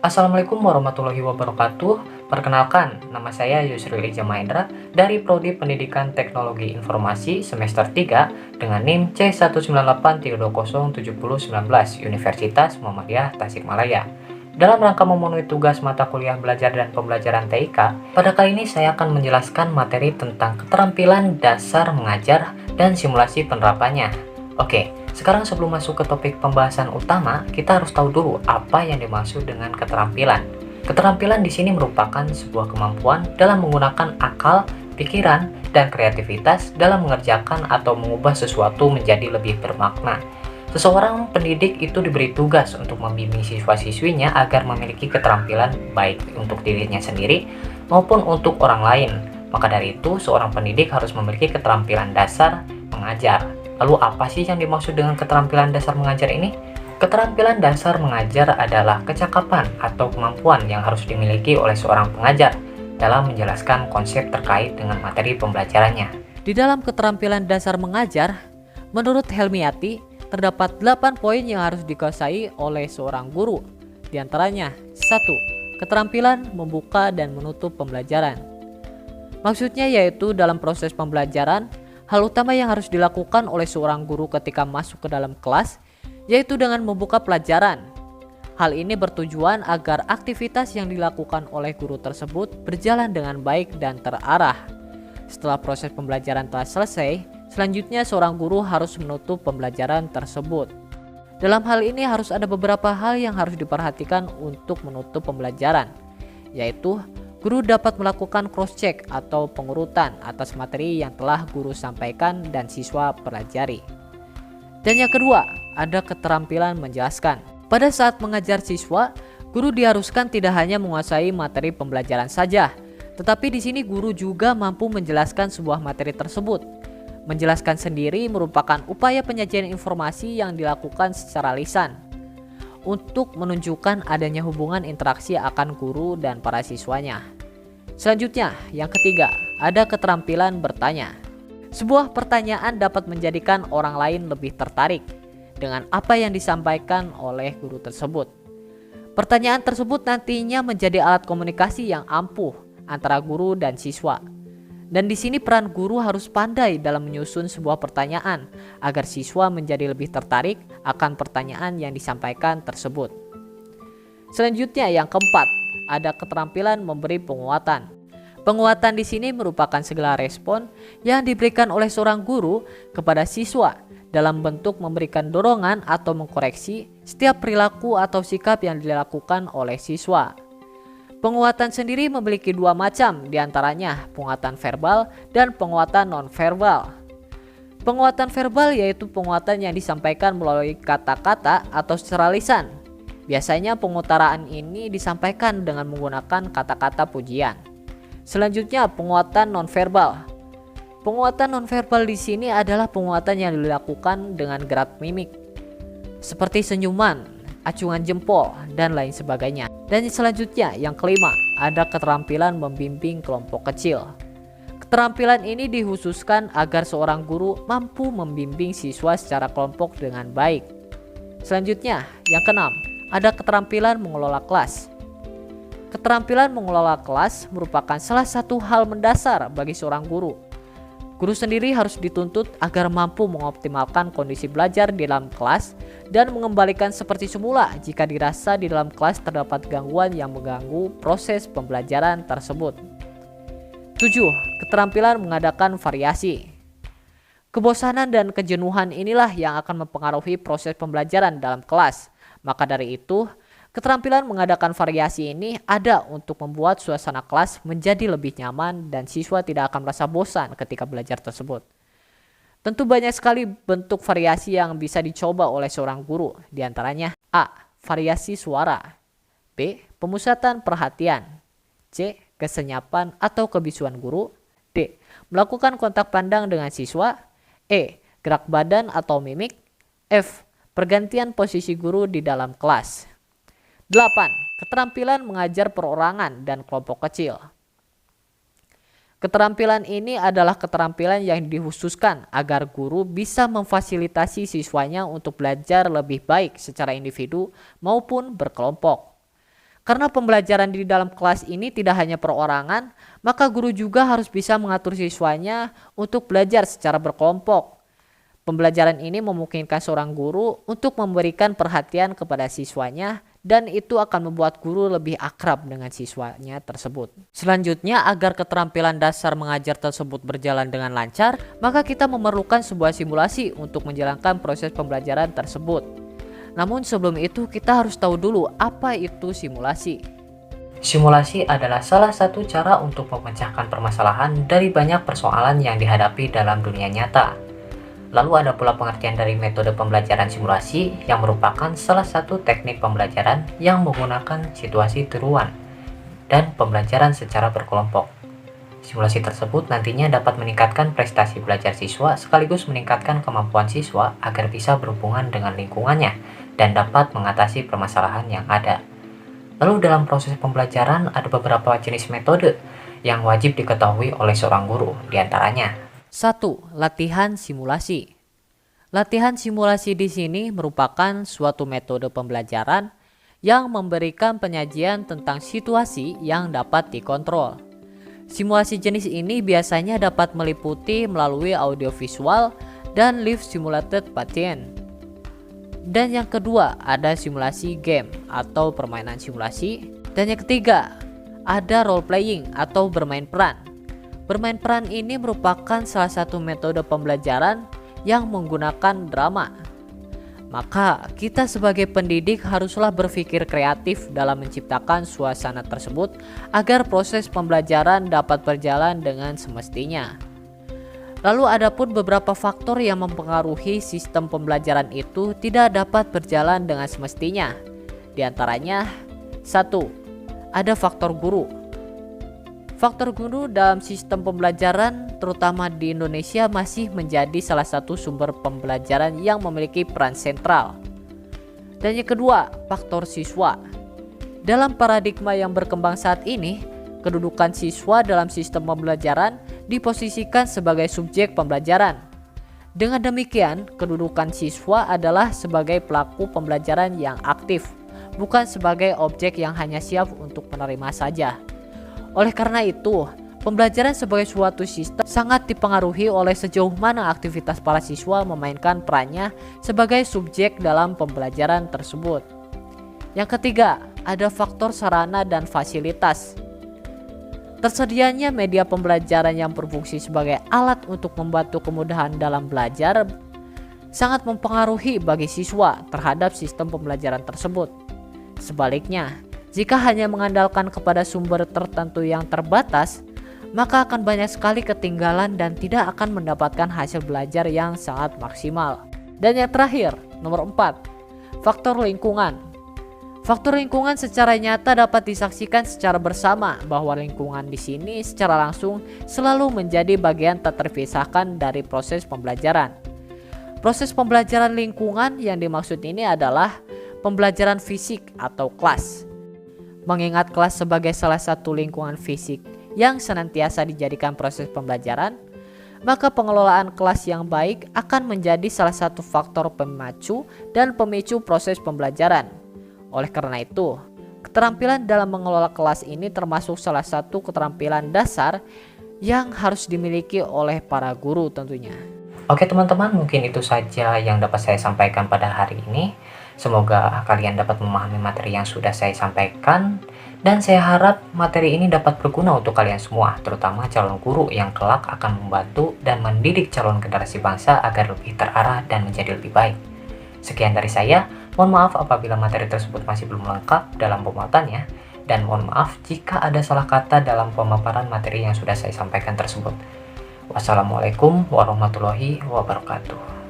Assalamualaikum warahmatullahi wabarakatuh. Perkenalkan, nama saya Yusril Ija Mahendra dari Prodi Pendidikan Teknologi Informasi semester 3 dengan NIM C198320719 Universitas Muhammadiyah Tasikmalaya. Dalam rangka memenuhi tugas mata kuliah belajar dan pembelajaran TIK, pada kali ini saya akan menjelaskan materi tentang keterampilan dasar mengajar dan simulasi penerapannya. Oke, sekarang sebelum masuk ke topik pembahasan utama, kita harus tahu dulu apa yang dimaksud dengan keterampilan. Keterampilan di sini merupakan sebuah kemampuan dalam menggunakan akal, pikiran, dan kreativitas dalam mengerjakan atau mengubah sesuatu menjadi lebih bermakna. Seseorang pendidik itu diberi tugas untuk membimbing siswa-siswinya agar memiliki keterampilan baik untuk dirinya sendiri maupun untuk orang lain. Maka dari itu, seorang pendidik harus memiliki keterampilan dasar mengajar. Lalu apa sih yang dimaksud dengan keterampilan dasar mengajar ini? Keterampilan dasar mengajar adalah kecakapan atau kemampuan yang harus dimiliki oleh seorang pengajar dalam menjelaskan konsep terkait dengan materi pembelajarannya. Di dalam keterampilan dasar mengajar, menurut Helmiati, terdapat 8 poin yang harus dikuasai oleh seorang guru. Di antaranya, 1. Keterampilan membuka dan menutup pembelajaran. Maksudnya yaitu dalam proses pembelajaran, hal utama yang harus dilakukan oleh seorang guru ketika masuk ke dalam kelas yaitu dengan membuka pelajaran. Hal ini bertujuan agar aktivitas yang dilakukan oleh guru tersebut berjalan dengan baik dan terarah. Setelah proses pembelajaran telah selesai, selanjutnya seorang guru harus menutup pembelajaran tersebut. Dalam hal ini harus ada beberapa hal yang harus diperhatikan untuk menutup pembelajaran, yaitu guru dapat melakukan cross-check atau pengurutan atas materi yang telah guru sampaikan dan siswa pelajari. Dan yang kedua, ada keterampilan menjelaskan. Pada saat mengajar siswa, guru diharuskan tidak hanya menguasai materi pembelajaran saja, tetapi di sini guru juga mampu menjelaskan sebuah materi tersebut. Menjelaskan sendiri merupakan upaya penyajian informasi yang dilakukan secara lisan untuk menunjukkan adanya hubungan interaksi akan guru dan para siswanya. Selanjutnya, yang ketiga, ada keterampilan bertanya. Sebuah pertanyaan dapat menjadikan orang lain lebih tertarik dengan apa yang disampaikan oleh guru tersebut. Pertanyaan tersebut nantinya menjadi alat komunikasi yang ampuh antara guru dan siswa. Dan di sini peran guru harus pandai dalam menyusun sebuah pertanyaan agar siswa menjadi lebih tertarik akan pertanyaan yang disampaikan tersebut. Selanjutnya yang keempat, ada keterampilan memberi penguatan. Penguatan di sini merupakan segala respon yang diberikan oleh seorang guru kepada siswa dalam bentuk memberikan dorongan atau mengkoreksi setiap perilaku atau sikap yang dilakukan oleh siswa. Penguatan sendiri memiliki dua macam, diantaranya penguatan verbal dan penguatan non-verbal. Penguatan verbal yaitu penguatan yang disampaikan melalui kata-kata atau secara lisan. Biasanya pengutaraan ini disampaikan dengan menggunakan kata-kata pujian. Selanjutnya penguatan non-verbal. Penguatan non-verbal di sini adalah penguatan yang dilakukan dengan gerak mimik, seperti senyuman, acungan jempol, dan lain sebagainya. Dan selanjutnya yang kelima, ada keterampilan membimbing kelompok kecil. Keterampilan ini dikhususkan agar seorang guru mampu membimbing siswa secara kelompok dengan baik. Selanjutnya yang keenam, ada keterampilan mengelola kelas. Keterampilan mengelola kelas merupakan salah satu hal mendasar bagi seorang guru. Guru sendiri harus dituntut agar mampu mengoptimalkan kondisi belajar di dalam kelas dan mengembalikan seperti semula jika dirasa di dalam kelas terdapat gangguan yang mengganggu proses pembelajaran tersebut. 7. Keterampilan mengadakan variasi. Kebosanan dan kejenuhan inilah yang akan mempengaruhi proses pembelajaran dalam kelas. Maka dari itu, keterampilan mengadakan variasi ini ada untuk membuat suasana kelas menjadi lebih nyaman dan siswa tidak akan merasa bosan ketika belajar tersebut. Tentu banyak sekali bentuk variasi yang bisa dicoba oleh seorang guru, diantaranya A. Variasi suara, B. Pemusatan perhatian, C. Kesenyapan atau kebisuan guru, D. Melakukan kontak pandang dengan siswa, E. Gerak badan atau mimik, F. Pergantian posisi guru di dalam kelas. 8. Keterampilan mengajar perorangan dan kelompok kecil. Keterampilan ini adalah keterampilan yang dikhususkan agar guru bisa memfasilitasi siswanya untuk belajar lebih baik secara individu maupun berkelompok. Karena pembelajaran di dalam kelas ini tidak hanya perorangan, maka guru juga harus bisa mengatur siswanya untuk belajar secara berkelompok. Pembelajaran ini memungkinkan seorang guru untuk memberikan perhatian kepada siswanya dan itu akan membuat guru lebih akrab dengan siswanya tersebut. Selanjutnya, agar keterampilan dasar mengajar tersebut berjalan dengan lancar, maka kita memerlukan sebuah simulasi untuk menjalankan proses pembelajaran tersebut. Namun sebelum itu kita harus tahu dulu apa itu simulasi. Simulasi adalah salah satu cara untuk memecahkan permasalahan dari banyak persoalan yang dihadapi dalam dunia nyata. Lalu ada pula pengertian dari metode pembelajaran simulasi yang merupakan salah satu teknik pembelajaran yang menggunakan situasi tiruan dan pembelajaran secara berkelompok. Simulasi tersebut nantinya dapat meningkatkan prestasi belajar siswa sekaligus meningkatkan kemampuan siswa agar bisa berhubungan dengan lingkungannya dan dapat mengatasi permasalahan yang ada. Lalu dalam proses pembelajaran ada beberapa jenis metode yang wajib diketahui oleh seorang guru, diantaranya 1. Latihan simulasi. Latihan simulasi di sini merupakan suatu metode pembelajaran yang memberikan penyajian tentang situasi yang dapat dikontrol. Simulasi jenis ini biasanya dapat meliputi melalui audiovisual dan live simulated patient. Dan yang kedua, ada simulasi game atau permainan simulasi. Dan yang ketiga, ada role playing atau bermain peran. Bermain peran ini merupakan salah satu metode pembelajaran yang menggunakan drama. Maka kita sebagai pendidik haruslah berpikir kreatif dalam menciptakan suasana tersebut agar proses pembelajaran dapat berjalan dengan semestinya. Lalu ada pun beberapa faktor yang mempengaruhi sistem pembelajaran itu tidak dapat berjalan dengan semestinya. Di antaranya 1. Ada faktor guru. Faktor guru dalam sistem pembelajaran terutama di Indonesia masih menjadi salah satu sumber pembelajaran yang memiliki peran sentral. Dan yang kedua, faktor siswa. Dalam paradigma yang berkembang saat ini, kedudukan siswa dalam sistem pembelajaran diposisikan sebagai subjek pembelajaran. Dengan demikian, kedudukan siswa adalah sebagai pelaku pembelajaran yang aktif, bukan sebagai objek yang hanya siap untuk menerima saja. Oleh karena itu, pembelajaran sebagai suatu sistem sangat dipengaruhi oleh sejauh mana aktivitas para siswa memainkan perannya sebagai subjek dalam pembelajaran tersebut. Yang ketiga, ada faktor sarana dan fasilitas. Tersedianya media pembelajaran yang berfungsi sebagai alat untuk membantu kemudahan dalam belajar sangat mempengaruhi bagi siswa terhadap sistem pembelajaran tersebut. Sebaliknya, jika hanya mengandalkan kepada sumber tertentu yang terbatas, maka akan banyak sekali ketinggalan dan tidak akan mendapatkan hasil belajar yang sangat maksimal. Dan yang terakhir, nomor 4, faktor lingkungan. Faktor lingkungan secara nyata dapat disaksikan secara bersama bahwa lingkungan di sini secara langsung selalu menjadi bagian tak terpisahkan dari proses pembelajaran. Proses pembelajaran lingkungan yang dimaksud ini adalah pembelajaran fisik atau kelas. Mengingat kelas sebagai salah satu lingkungan fisik yang senantiasa dijadikan proses pembelajaran, maka pengelolaan kelas yang baik akan menjadi salah satu faktor pemacu dan pemicu proses pembelajaran. Oleh karena itu, keterampilan dalam mengelola kelas ini termasuk salah satu keterampilan dasar yang harus dimiliki oleh para guru tentunya. Oke teman-teman, mungkin itu saja yang dapat saya sampaikan pada hari ini. Semoga kalian dapat memahami materi yang sudah saya sampaikan. Dan saya harap materi ini dapat berguna untuk kalian semua, terutama calon guru yang kelak akan membantu dan mendidik calon generasi bangsa agar lebih terarah dan menjadi lebih baik. Sekian dari saya. Mohon maaf apabila materi tersebut masih belum lengkap dalam pemuatannya, dan mohon maaf jika ada salah kata dalam pemaparan materi yang sudah saya sampaikan tersebut. Wassalamualaikum warahmatullahi wabarakatuh.